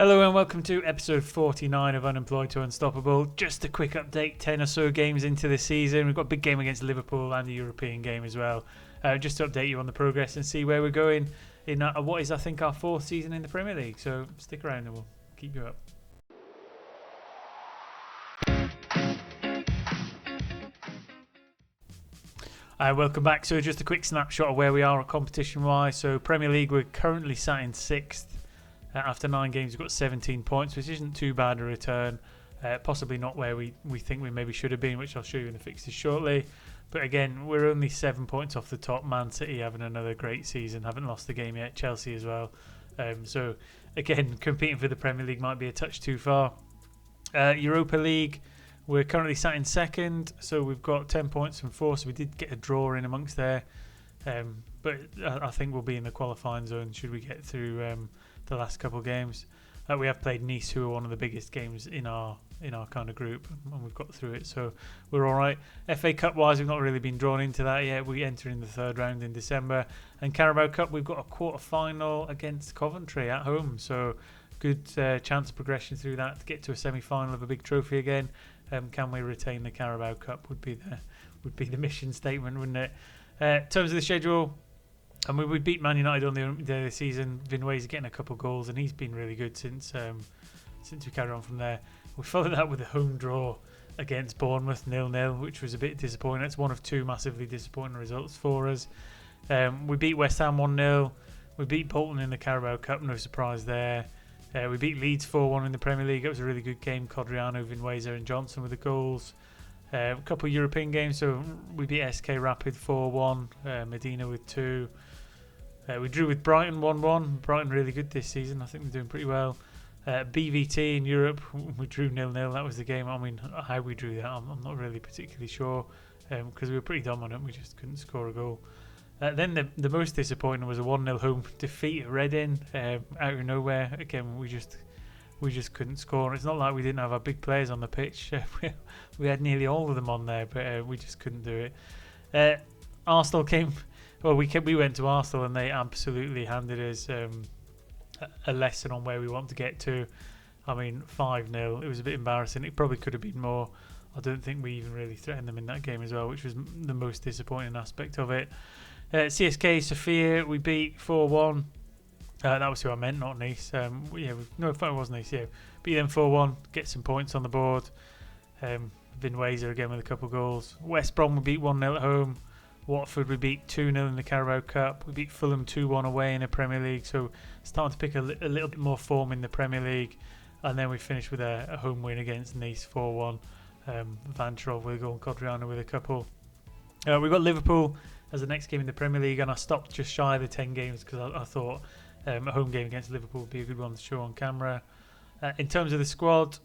Hello and welcome to episode 49 of Unemployed to Unstoppable. Just a quick update, 10 or so games into the season. We've got a big game against Liverpool and a European game as well. Just to update you on the progress and see where we're going in what is, I think, our fourth season in the Premier League. So stick around and we'll keep you up. Welcome back. So just a quick snapshot of where we are competition-wise. So Premier League, we're currently sat in 6th. After 9 games, we've got 17 points, which isn't too bad a return. Possibly not where we think we maybe should have been, which I'll show you in the fixtures shortly. But again, we're only 7 points off the top. Man City having another great season, haven't lost the game yet. Chelsea as well. So again, competing for the Premier League might be a touch too far. Europa League, we're currently sat in 2nd, so we've got 10 points from 4, so we did get a draw in amongst there. But I think we'll be in the qualifying zone should we get through the last couple of games. We have played Nice, who are one of the biggest games in our kind of group, and we've got through it, so we're all right. FA Cup wise, we've not really been drawn into that yet. We enter in the 3rd round in December, and Carabao Cup, we've got a quarter final against Coventry at home, so good chance of progression through that to get to a semi-final of a big trophy again. Can we retain the Carabao Cup would be the mission statement, wouldn't it? In terms of the schedule, I mean, we beat Man United on the day of the season. Vinway's getting a couple of goals, and he's been really good since we carried on from there. We followed that with a home draw against Bournemouth 0-0, which was a bit disappointing. It's one of 2 massively disappointing results for us. We beat West Ham 1-0. We beat Bolton in the Carabao Cup, no surprise there. We beat Leeds 4-1 in the Premier League. It was a really good game. Codriano, Vinweza and Johnson with the goals. A couple of European games, so we beat SK Rapid 4-1, Medina with 2. We drew with Brighton 1-1. Brighton really good this season. I think they're doing pretty well. BVT in Europe, we drew 0-0. That was the game. I mean, how we drew that, I'm not really particularly sure because we were pretty dominant. We just couldn't score a goal. Then the most disappointing was a 1-0 home defeat at Reading out of nowhere. Again, we just couldn't score. It's not like we didn't have our big players on the pitch. We had nearly all of them on there, but we just couldn't do it. Arsenal came. Well, we went to Arsenal and they absolutely handed us a lesson on where we want to get to. I mean, 5-0. It was a bit embarrassing. It probably could have been more. I don't think we even really threatened them in that game as well, which was the most disappointing aspect of it. CSK Sofia, we beat 4-1. That was who I meant, not Nice. It was Nice. Yeah, beat them 4-1. Get some points on the board. Vinweza again with a couple of goals. West Brom we beat 1-0 at home. Watford we beat 2-0 in the Carabao Cup. We beat Fulham 2-1 away in the Premier League. So starting to pick a little bit more form in the Premier League. And then we finished with a home win against Nice 4-1. Van Trov with a goal and Codriano with a couple. We've got Liverpool as the next game in the Premier League, and I stopped just shy of the 10 games because I thought a home game against Liverpool would be a good one to show on camera. In terms of the squad,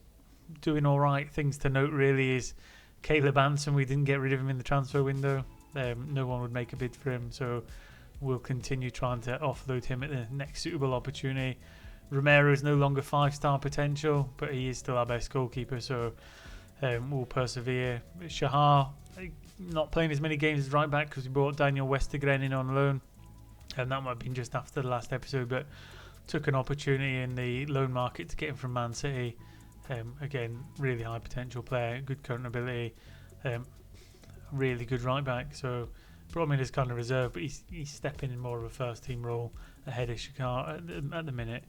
doing all right. Things to note really is Caleb Anson, we didn't get rid of him in the transfer window. No one would make a bid for him, so we'll continue trying to offload him at the next suitable opportunity. Romero is no longer 5-star potential, but he is still our best goalkeeper, so we'll persevere. Shahar, not playing as many games as right back because we brought Daniel Westergren in on loan, and that might have been just after the last episode, but took an opportunity in the loan market to get him from Man City. Again, really high potential player, good current ability, really good right back, so brought him in as kind of reserve, but he's stepping in more of a first team role ahead of Shakar at the minute.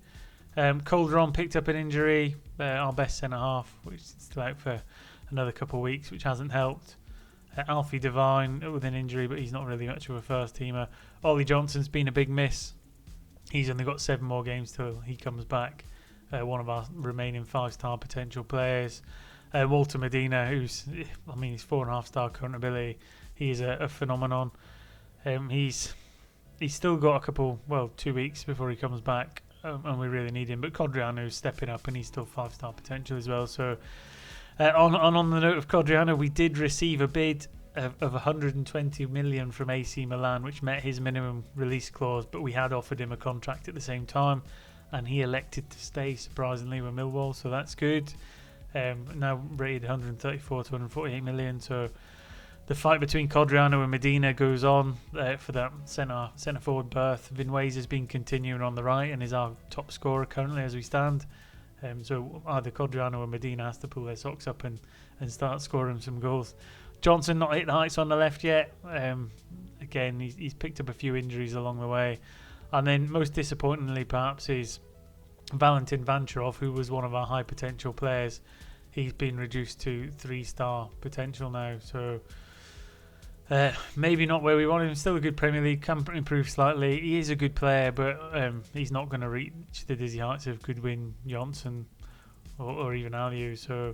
Calderon picked up an injury, our best centre half, which is still out for another couple of weeks, which hasn't helped. Alfie Devine with an injury, but he's not really much of a first teamer. Ollie Johnson's been a big miss. He's only got 7 more games till he comes back. One of our remaining 5-star potential players. Walter Medina, he's 4.5-star current ability. He is a phenomenon. He's still got 2 weeks before he comes back, and we really need him. But Codriano's stepping up, and he's still 5-star potential as well. So on the note of Codriano, we did receive a bid of 120 million from AC Milan, which met his minimum release clause, but we had offered him a contract at the same time, and he elected to stay, surprisingly, with Millwall, so that's good. Now rated 134 to 148 million, so the fight between Codriano and Medina goes on for that centre forward berth. Vinweza has been continuing on the right and is our top scorer currently as we stand. So either Codriano or Medina has to pull their socks up and start scoring some goals. Johnson not hit the heights on the left yet. Again, he's picked up a few injuries along the way. And then most disappointingly perhaps is Valentin Vancharov, who was one of our high potential players. He's been reduced to 3-star potential now. So maybe not where we want him. Still a good Premier League, can improve slightly. He is a good player, but he's not going to reach the dizzy heights of Goodwin, Johnson, or even Aliu. So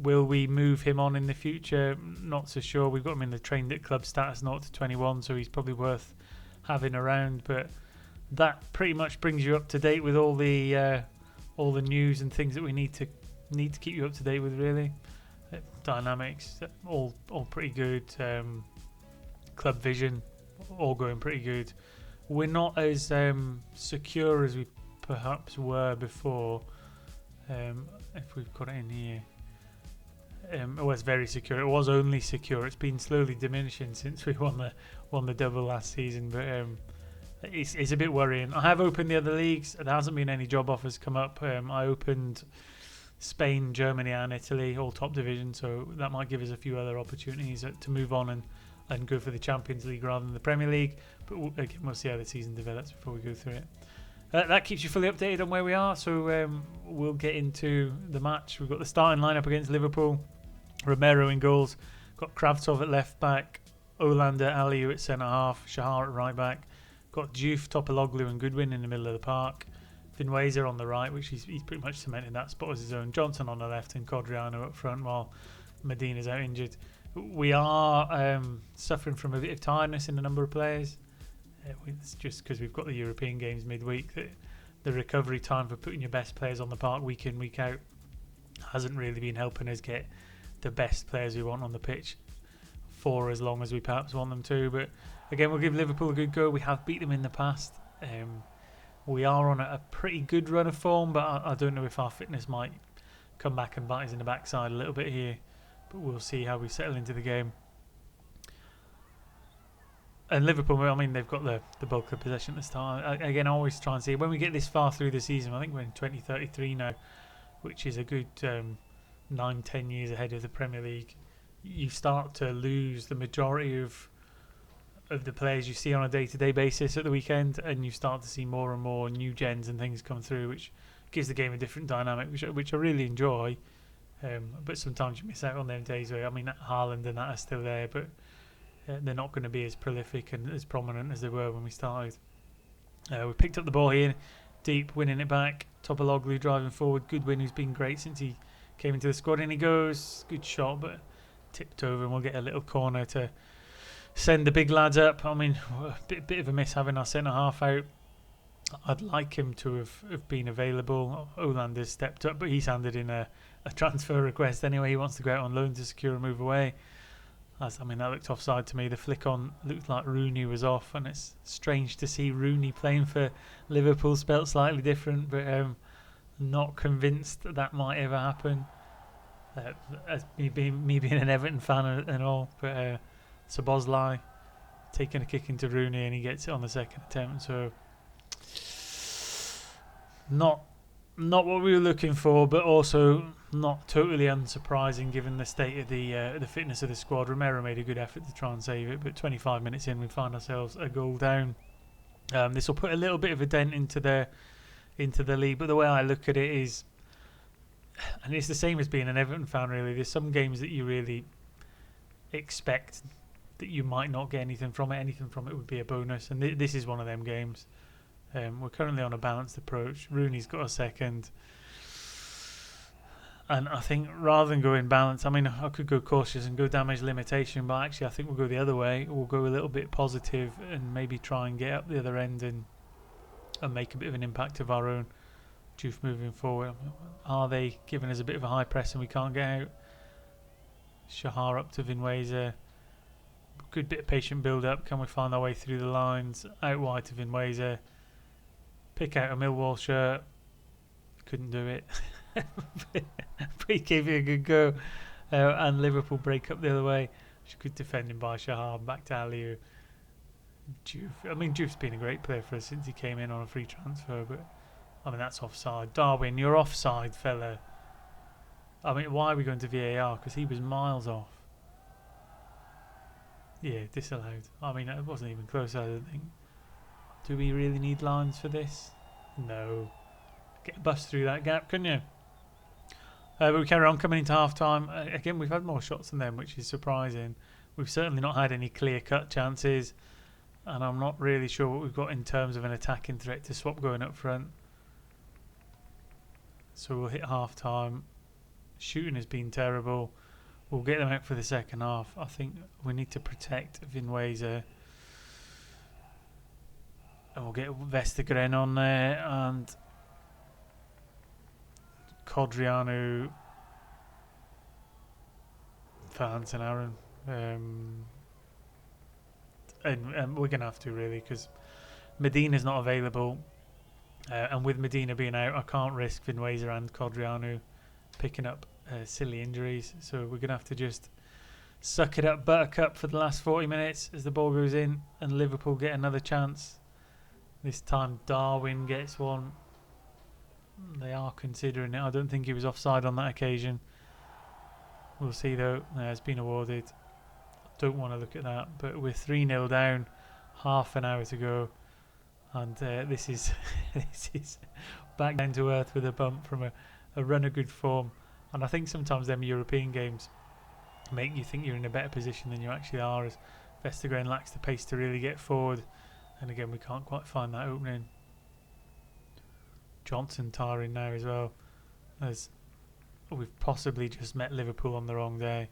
will we move him on in the future? Not so sure. We've got him in the trained at club status 0 to 21, so he's probably worth having around. But that pretty much brings you up to date with all the news and things that we need to keep you up to date with, really. Dynamics, all pretty good. Club vision, all going pretty good. We're not as secure as we perhaps were before. If we've got it in here, it was very secure. It was only secure. It's been slowly diminishing since we won the double last season, but it's a bit worrying. I have opened the other leagues. There hasn't been any job offers come up. I opened Spain, Germany and Italy, all top division, so that might give us a few other opportunities to move on and go for the Champions League rather than the Premier League, but we'll see how the season develops before we go through it. That keeps you fully updated on where we are, so we'll get into the match. We've got the starting lineup against Liverpool. Romero in goals, got Kravtsov at left back, Olander, Aliu at centre half, Shahar at right back, got Diouf, Topologlu and Goodwin in the middle of the park, Finwayser on the right, which he's pretty much cemented that spot as his own, Johnson on the left and Codriano up front while Medina's out injured. We are suffering from a bit of tiredness in a number of players. It's just because we've got the European games midweek that the recovery time for putting your best players on the park week in, week out hasn't really been helping us get the best players we want on the pitch for as long as we perhaps want them to. But again, we'll give Liverpool a good go. We have beat them in the past. We are on a pretty good run of form, but I don't know if our fitness might come back and bite us in the backside a little bit here. But we'll see how we settle into the game. And Liverpool, I mean, they've got the bulk of possession at the start. Again, I always try and see, when we get this far through the season, I think we're in 2033 now, which is a good 9-10 years ahead of the Premier League. You start to lose the majority of the players you see on a day-to-day basis at the weekend, and you start to see more and more new gens and things come through, which gives the game a different dynamic, which I really enjoy. But sometimes you miss out on them days where, I mean, Haaland and that are still there, but they're not going to be as prolific and as prominent as they were when we started. We picked up the ball here, deep, winning it back. Topologlu driving forward. Goodwin, who's been great since he came into the squad, and he goes. Good shot, but tipped over, and we'll get a little corner to send the big lads up. I mean, a bit of a miss having our centre half out. I'd like him to have been available. Olander's stepped up, but he's handed in a transfer request anyway. He wants to go out on loan to secure a move away. I mean, that looked offside to me. The flick on looked like Rooney was off, and it's strange to see Rooney playing for Liverpool, spelt slightly different, but not convinced that might ever happen. As me being an Everton fan and all, but Szoboszlai taking a kick into Rooney, and he gets it on the second attempt. So not what we were looking for, but also not totally unsurprising given the state of the fitness of the squad. Romero made a good effort to try and save it, but 25 minutes in, we find ourselves a goal down. This will put a little bit of a dent into the league, but the way I look at it is, and it's the same as being an Everton fan really, there's some games that you really expect that you might not get anything from it. Anything from it would be a bonus, and this is one of them games. We're currently on a balanced approach. Rooney's got a second, and I think rather than going balanced, I mean, I could go cautious and go damage limitation, but actually I think we'll go the other way. We'll go a little bit positive and maybe try and get up the other end and make a bit of an impact of our own. Diouf moving forward. Are they giving us a bit of a high press and we can't get out? Shahar up to Finwayser. Good bit of patient build up. Can we find our way through the lines? Out wide to Finwayser. Pick out a Millwall shirt. Couldn't do it. But he gave it a good go. And Liverpool break up the other way. Good defending by Shahar. Back to Aliu. Diouf. I mean, Diouf's been a great player for us since he came in on a free transfer, but I mean, that's offside. Darwin, you're offside, fella. I mean, why are we going to VAR? Because he was miles off. Yeah, disallowed. I mean, it wasn't even close, I don't think. Do we really need lines for this? No. Get a bus through that gap, couldn't you? But we carry on coming into half-time. Again, we've had more shots than them, which is surprising. We've certainly not had any clear-cut chances. And I'm not really sure what we've got in terms of an attacking threat to swap going up front. So we'll hit half-time. Shooting has been terrible. We'll get them out for the second half. I think we need to protect Vinweiser. And we'll get Vestergren on there and Codrianu for Hansen Aaron. And we're going to have to really, because Medina's not available. And with Medina being out, I can't risk Vinweiser and Codrianu picking up silly injuries. So we're going to have to just suck it up, buttercup for the last 40 minutes as the ball goes in and Liverpool get another chance. This time Darwin gets one. They are considering it. I don't think he was offside on that occasion. We'll see though. It's been awarded. Don't want to look at that. But we're 3-0 down. Half an hour to go. And this is this is back down to earth with a bump from a run of good form. And I think sometimes them European games make you think you're in a better position than you actually are, as Vestergren lacks the pace to really get forward. And again, we can't quite find that opening. Johnson tiring now as well, as we've possibly just met Liverpool on the wrong day.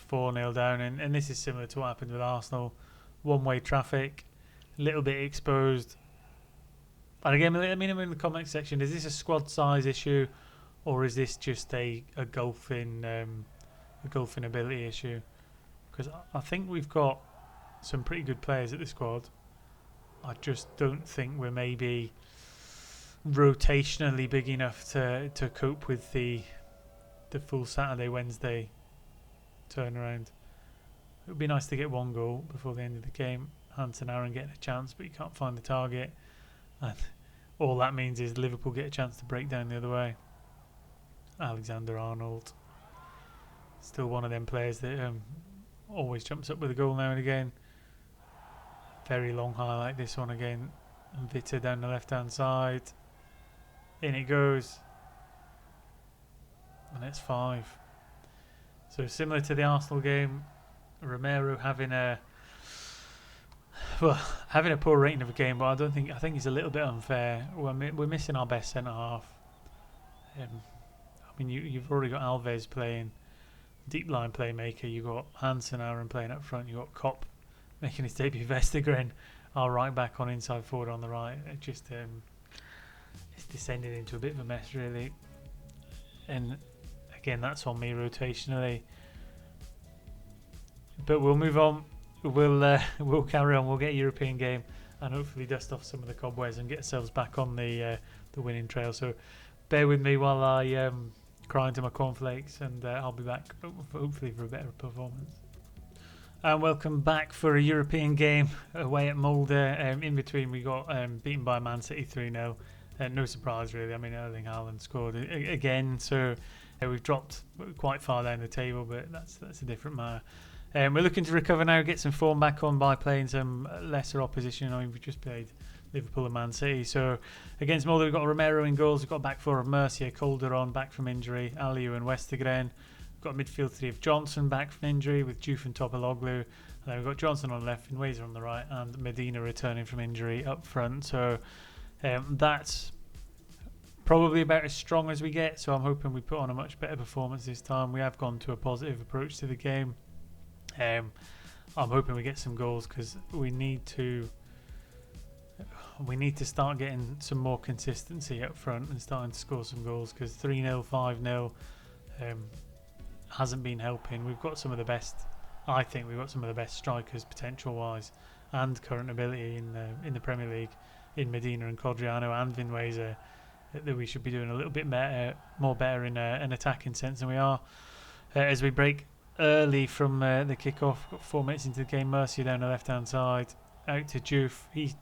4-0 down, and this is similar to what happened with Arsenal. One-way traffic, a little bit exposed. And again, let me know in the comment section, is this a squad size issue, or is this just a golfing ability issue? Because I think we've got some pretty good players at the squad. I just don't think we're maybe rotationally big enough to cope with the full Saturday, Wednesday turnaround. It would be nice to get one goal before the end of the game. Hansen Aaron getting a chance, but you can't find the target. And all that means is Liverpool get a chance to break down the other way. Alexander-Arnold. Still one of them players that always jumps up with a goal now and again. Very long highlight this one again. And Vitta down the left hand side. In it goes. And it's 5. So similar to the Arsenal game, Romero having a poor rating of a game, but I think he's a little bit unfair. We're missing our best centre half. I mean, you've already got Alves playing deep line playmaker. You've got Hansen Aaron playing up front. You've got Kopp making his debut. Vestergren, our right back on inside forward on the right. It just it's descended into a bit of a mess really. And again, that's on me rotationally. But we'll move on. We'll carry on. We'll get a European game and hopefully dust off some of the cobwebs and get ourselves back on the winning trail. So bear with me while I cry into my cornflakes, and I'll be back hopefully for a better performance. And welcome back for a European game away at Molde. In between, we got beaten by Man City 3-0. No surprise really. I mean, Erling Haaland scored again, so we've dropped quite far down the table, but that's a different matter. We're looking to recover now, get some form back on by playing some lesser opposition. I mean, we've just played Liverpool and Man City. So against Molde, we've got Romero in goals. We've got back four of Mercier, Calderon back from injury, Aliou and Westergren. We've got a midfield three of Johnson back from injury with Diouf and Topologlu. And then we've got Johnson on the left, Vinweiser on the right, and Medina returning from injury up front. So that's probably about as strong as we get. So I'm hoping we put on a much better performance this time. We have gone to a positive approach to the game. I'm hoping we get some goals because we need to start getting some more consistency up front and starting to score some goals, because 3-0, 5-0 hasn't been helping. We've got some of the best, I think we've got some of the best strikers potential wise and current ability in the Premier League in Medina and Codriano and Vinweiser, that we should be doing a little bit more better in an attacking sense than we are. As we break early from the kick-off, got 4 minutes into the game, Mercier down the left hand side, out to Diouf. He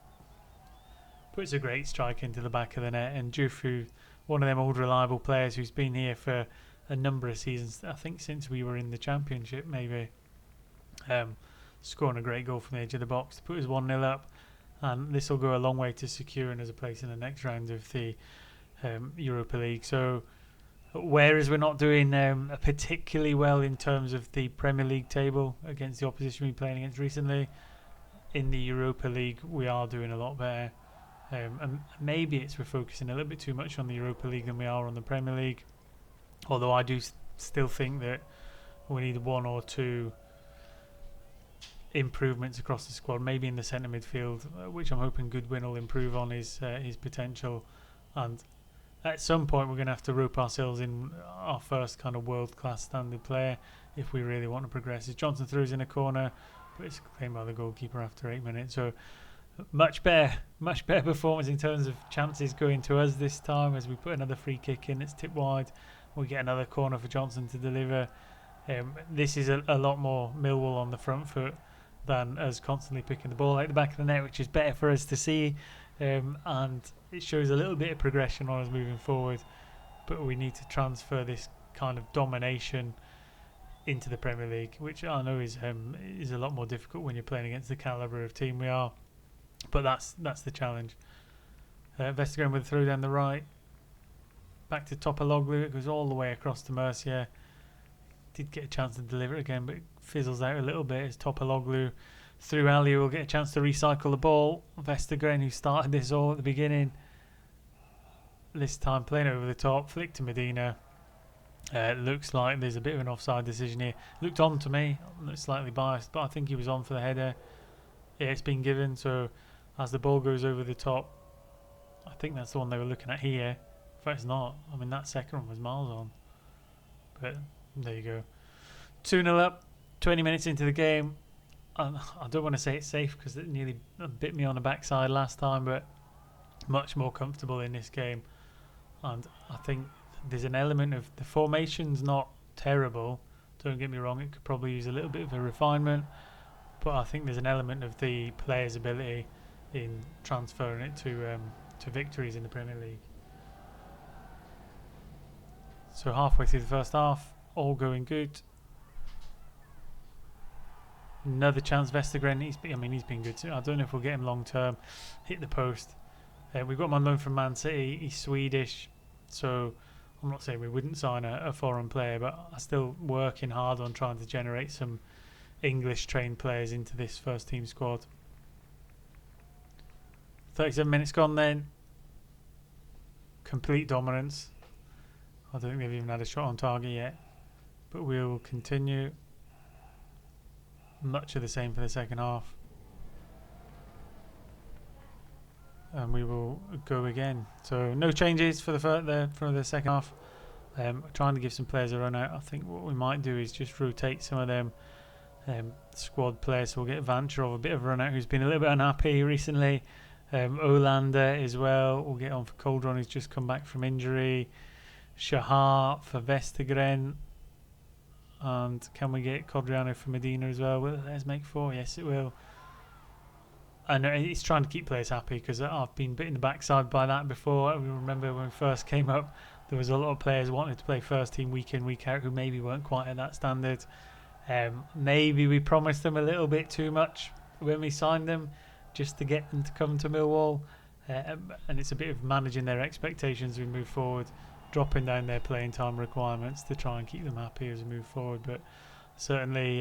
puts a great strike into the back of the net. And Jufu, one of them old reliable players who's been here for a number of seasons, I think since we were in the Championship maybe, scoring a great goal from the edge of the box to put us 1-0 up. And this will go a long way to securing us a place in the next round of the Europa League. So whereas we're not doing particularly well in terms of the Premier League table against the opposition we've been playing against recently, in the Europa League we are doing a lot better. And maybe it's we're focusing a little bit too much on the Europa League than we are on the Premier League. Although I do still think that we need 1 or 2 improvements across the squad, maybe in the centre midfield, which I'm hoping Goodwin will improve on his potential. And at some point we're going to have to rope ourselves in our first kind of world-class standard player if we really want to progress. As Johnson throws in a corner, but it's claimed by the goalkeeper after 8 minutes. So much better performance in terms of chances going to us this time, as we put another free kick in. It's tipped wide. We get another corner for Johnson to deliver. This is a lot more Millwall on the front foot than us constantly picking the ball out the back of the net, which is better for us to see. And it shows a little bit of progression on us moving forward. But we need to transfer this kind of domination into the Premier League, which I know is a lot more difficult when you're playing against the calibre of team we are. But that's the challenge. Vestergaard with a throw down the right. Back to Topaloglu. It goes all the way across to Mercier. Did get a chance to deliver it again, but it fizzles out a little bit as Topaloglu through Ali will get a chance to recycle the ball. Vestergaard, who started this all at the beginning, this time playing over the top, flick to Medina. Looks like there's a bit of an offside decision here. Looked on to me, looks slightly biased, but I think he was on for the header. Yeah, it's been given, so as the ball goes over the top, I think that's the one they were looking at here. In fact, it's not. I mean, that second one was miles on. But there you go. 2-0 up, 20 minutes into the game. I don't want to say it's safe because it nearly bit me on the backside last time, but much more comfortable in this game. And I think there's an element of the formation's not terrible. Don't get me wrong, it could probably use a little bit of a refinement, but I think there's an element of the player's ability in transferring it to victories in the Premier League. So halfway through the first half, all going good. Another chance, Vestergaard. He's been good too. I don't know if we'll get him long term. Hit the post. We've got him on loan from Man City. He's Swedish, so I'm not saying we wouldn't sign a foreign player, but I'm still working hard on trying to generate some English trained players into this first team squad. 37 minutes gone then. Complete dominance. I don't think they've even had a shot on target yet, but we'll continue. Much of the same for the second half, and we will go again. So no changes for the second half. Trying to give some players a run out. I think what we might do is just rotate some of them squad players. So we'll get Vancherov a bit of a run out, who's been a little bit unhappy recently. Olander as well. We'll get on for Coldron, who's just come back from injury. Shahar for Vestergaard. And can we get Codriano for Medina as well? Will let's make 4? Yes, it will. And it's trying to keep players happy, because I've been bit in the backside by that before. I remember when we first came up, there was a lot of players wanting to play first team week in, week out, who maybe weren't quite at that standard. Maybe we promised them a little bit too much when we signed them, just to get them to come to Millwall. And it's a bit of managing their expectations as we move forward, dropping down their playing time requirements to try and keep them happy as we move forward. But certainly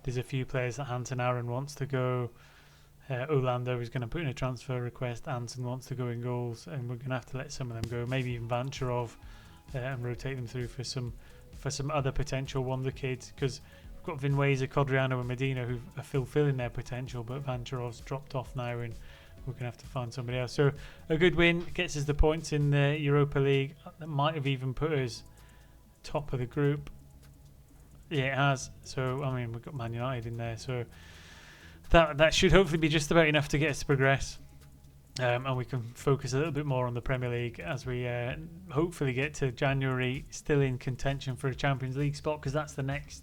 there's a few players that Hansen Aaron wants to go. Olander is going to put in a transfer request. Hansen wants to go in goals, and we're going to have to let some of them go. Maybe even Vancherov, and rotate them through for some other potential wonder kids, because we've got Vinweza, Codriano and Medina who are fulfilling their potential, but Vancherov's dropped off now, and we're going to have to find somebody else. So a good win gets us the points in the Europa League. That might have even put us top of the group. Yeah, it has. So, I mean, we've got Man United in there. So that should hopefully be just about enough to get us to progress. And we can focus a little bit more on the Premier League as we hopefully get to January still in contention for a Champions League spot, because that's the next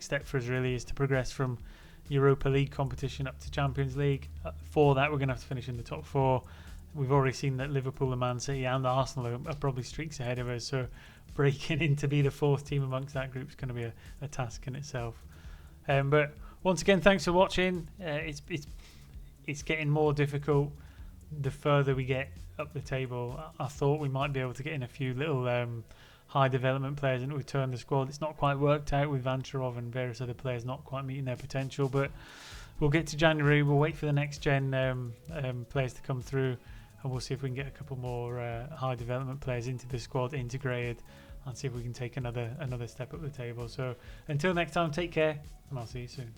step for us, really, is to progress from Europa League competition up to Champions League. For that, we're going to have to finish in the top 4. We've already seen that Liverpool, and Man City and Arsenal are probably streaks ahead of us, so breaking in to be the 4th team amongst that group is going to be a task in itself. But once again, thanks for watching. It's getting more difficult the further we get up the table. I thought we might be able to get in a few little high development players and return the squad. It's not quite worked out with Vancharov and various other players not quite meeting their potential, but we'll get to January. We'll wait for the next gen players to come through, and we'll see if we can get a couple more high development players into the squad, integrated, and see if we can take another step up the table. So until next time, take care, and I'll see you soon.